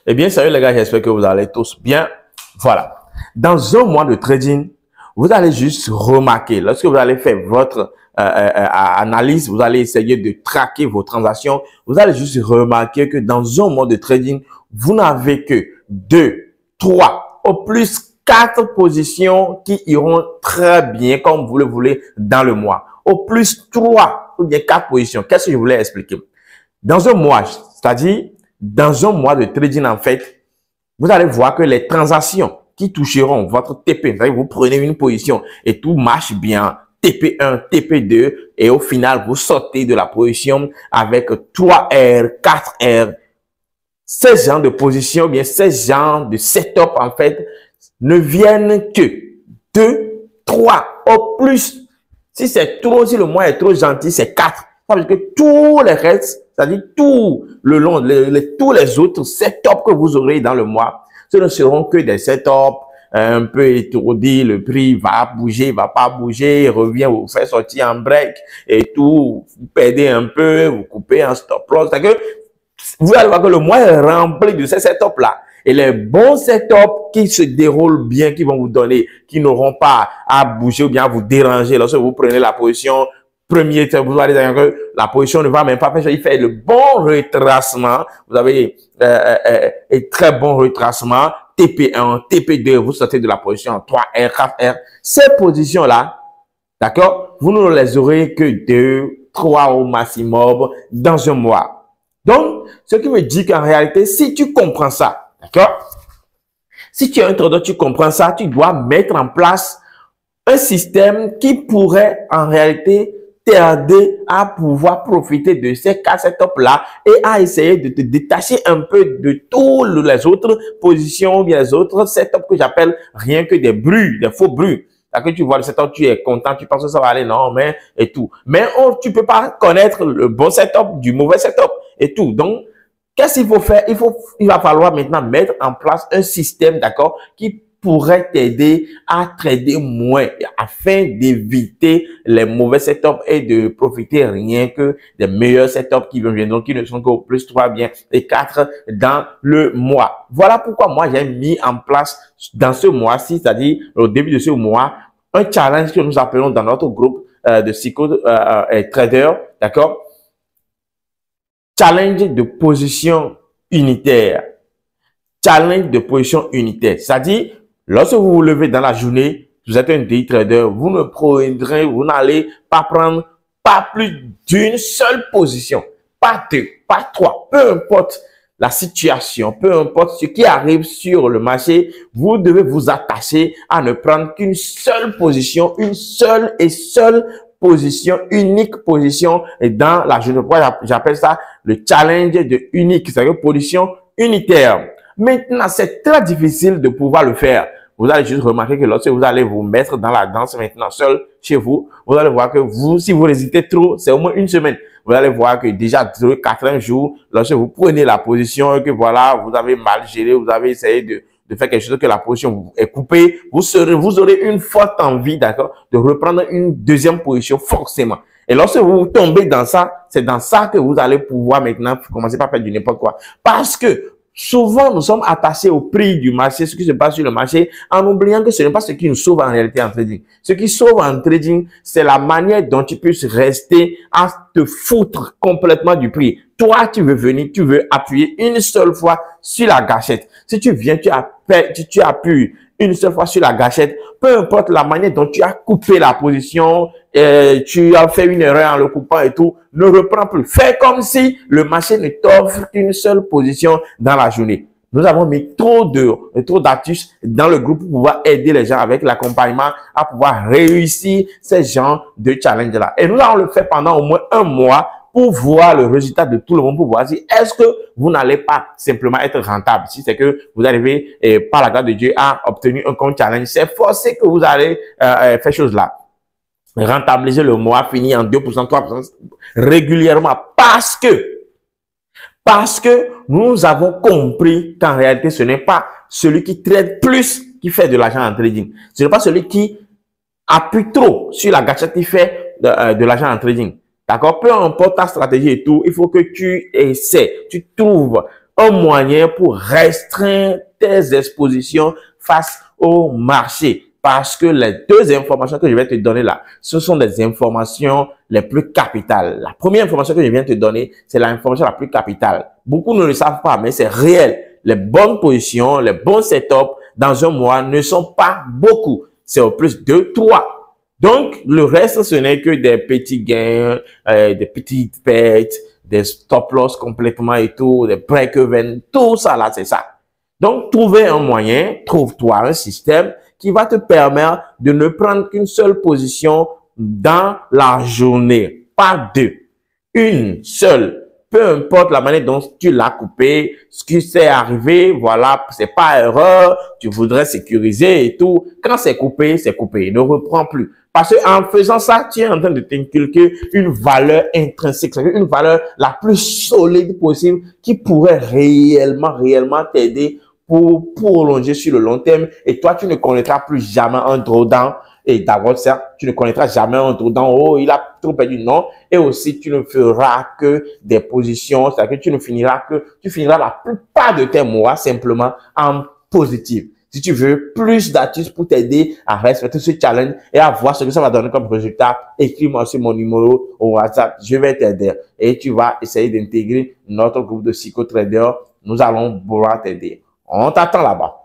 Eh bien, salut les gars, j'espère que vous allez tous bien. Voilà. Dans un mois de trading, vous allez juste remarquer, lorsque vous allez faire votre analyse, vous allez essayer de traquer vos transactions, vous allez juste remarquer que dans un mois de trading, vous n'avez que 2, 3, au plus 4 positions qui iront très bien comme vous le voulez dans le mois. Au plus 3 ou bien 4 positions. Qu'est-ce que je voulais expliquer? Dans un mois, c'est-à-dire dans un mois de trading, en fait, vous allez voir que les transactions qui toucheront votre TP, vous prenez une position et tout marche bien, TP1, TP2, et au final, vous sortez de la position avec 3R, 4R. Ces genres de positions, bien ces genres de setup, en fait, ne viennent que 2, 3 au plus. Si c'est trop, si le mois est trop gentil, c'est 4. Ça veut dire que tous les restes, c'est-à-dire tout le long, tous les autres setups que vous aurez dans le mois, ce ne seront que des setups un peu étourdis, le prix va bouger, va pas bouger, il revient, vous fait sortir en break et tout, vous perdez un peu, vous coupez un stop loss. C'est-à-dire que vous allez voir que le mois est rempli de ces setups-là. Et les bons setups qui se déroulent bien, qui vont vous donner, qui n'auront pas à bouger ou bien à vous déranger lorsque vous prenez la position premier, vous allez dire que la position ne va même pas faire, il fait le bon retracement. Vous avez un très bon retracement, TP1, TP2, vous sortez de la position 3R, 4R. Ces positions-là, d'accord, vous ne les aurez que 2, 3 au maximum dans un mois. Donc, ce qui me dit qu'en réalité, si tu comprends ça, d'accord, si tu es un trader, tu comprends ça, tu dois mettre en place un système qui pourrait en réalité t'aider à pouvoir profiter de ces cas setups-là et à essayer de te détacher un peu de toutes les autres positions, bien les autres setups que j'appelle rien que des bruits, des faux bruits. Là que tu vois le setup, tu es content, tu penses que ça va aller, non, mais et tout. Mais tu peux pas connaître le bon setup du mauvais setup et tout. Donc, qu'est-ce qu'il faut faire? Il va falloir maintenant mettre en place un système, d'accord, qui pourrait t'aider à trader moins afin d'éviter les mauvais setups et de profiter rien que des meilleurs setups qui viendront, qui ne sont qu'au plus 3 bien et 4 dans le mois. Voilà pourquoi moi j'ai mis en place dans ce mois-ci, c'est-à-dire au début de ce mois, un challenge que nous appelons dans notre groupe de psycho trader, d'accord? Challenge de position unitaire. Challenge de position unitaire. C'est-à-dire, lorsque vous vous levez dans la journée, vous êtes un day trader, vous n'allez pas prendre pas plus d'une seule position. Pas 2, pas 3. Peu importe la situation, peu importe ce qui arrive sur le marché, vous devez vous attacher à ne prendre qu'une seule position, une seule position, unique position dans la journée. Pourquoi j'appelle ça le challenge de unique, c'est-à-dire position unitaire. Maintenant, c'est très difficile de pouvoir le faire. Vous allez juste remarquer que lorsque vous allez vous mettre dans la danse maintenant seul chez vous, vous allez voir que si vous hésitez trop, c'est au moins une semaine. Vous allez voir que déjà 4 jours, lorsque vous prenez la position et que voilà, vous avez mal géré, vous avez essayé de faire quelque chose que la position est coupée, vous aurez une forte envie, d'accord, de reprendre une deuxième position forcément. Et lorsque vous tombez dans ça, c'est dans ça que vous allez pouvoir maintenant commencer par faire du n'importe quoi. Parce que souvent, nous sommes attachés au prix du marché, ce qui se passe sur le marché, en oubliant que ce n'est pas ce qui nous sauve en réalité en trading. Ce qui sauve en trading, c'est la manière dont tu puisses rester à te foutre complètement du prix. Toi, tu veux venir, tu veux appuyer une seule fois sur la gâchette. Si tu viens, tu appuies une seule fois sur la gâchette, peu importe la manière dont tu as coupé la position, tu as fait une erreur en le coupant et tout, ne reprends plus. Fais comme si le marché ne t'offre qu'une seule position dans la journée. Nous avons mis trop d'astuces dans le groupe pour pouvoir aider les gens avec l'accompagnement à pouvoir réussir ces genres de challenge-là. Et nous allons le faire pendant au moins un mois pour voir le résultat de tout le monde, pour voir si est-ce que vous n'allez pas simplement être rentable. Si c'est que vous arrivez, par la grâce de Dieu, à obtenir un compte challenge, c'est forcé que vous allez faire chose là. Rentabiliser le mois, finir en 2%, 3% régulièrement parce que nous avons compris qu'en réalité, ce n'est pas celui qui trade plus qui fait de l'argent en trading. Ce n'est pas celui qui appuie trop sur la gâchette qui fait de l'argent en trading. D'accord? Peu importe ta stratégie et tout, il faut que tu essaies, tu trouves un moyen pour restreindre tes expositions face au marché. Parce que les deux informations que je vais te donner là, ce sont des informations les plus capitales. La première information que je viens de te donner, c'est l'information la plus capitale. Beaucoup ne le savent pas, mais c'est réel. Les bonnes positions, les bons setups dans un mois ne sont pas beaucoup. C'est au plus 2, 3. Donc, le reste, ce n'est que des petits gains, des petites pertes, des stop loss complètement et tout, des break-even, tout ça là, c'est ça. Donc, trouver un moyen, trouve-toi un système qui va te permettre de ne prendre qu'une seule position dans la journée, pas deux. Une seule. Peu importe la manière dont tu l'as coupé, ce qui s'est arrivé, voilà, c'est pas erreur, tu voudrais sécuriser et tout. Quand c'est coupé, ne reprends plus. Parce qu'en faisant ça, tu es en train de t'inculquer une valeur intrinsèque, une valeur la plus solide possible qui pourrait réellement t'aider pour prolonger sur le long terme. Et toi, tu ne connaîtras plus jamais un drawdown. Et d'abord, ça, tu ne connaîtras jamais un drawdown. Oh, il a trop perdu. Non. Et aussi, tu ne feras que des positions. C'est-à-dire que tu finiras la plupart de tes mois simplement en positif. Si tu veux plus d'astuces pour t'aider à respecter ce challenge et à voir ce que ça va donner comme résultat, écris-moi sur mon numéro au WhatsApp. Je vais t'aider. Et tu vas essayer d'intégrer notre groupe de psychotraders. Nous allons pouvoir t'aider. On t'attend là-bas.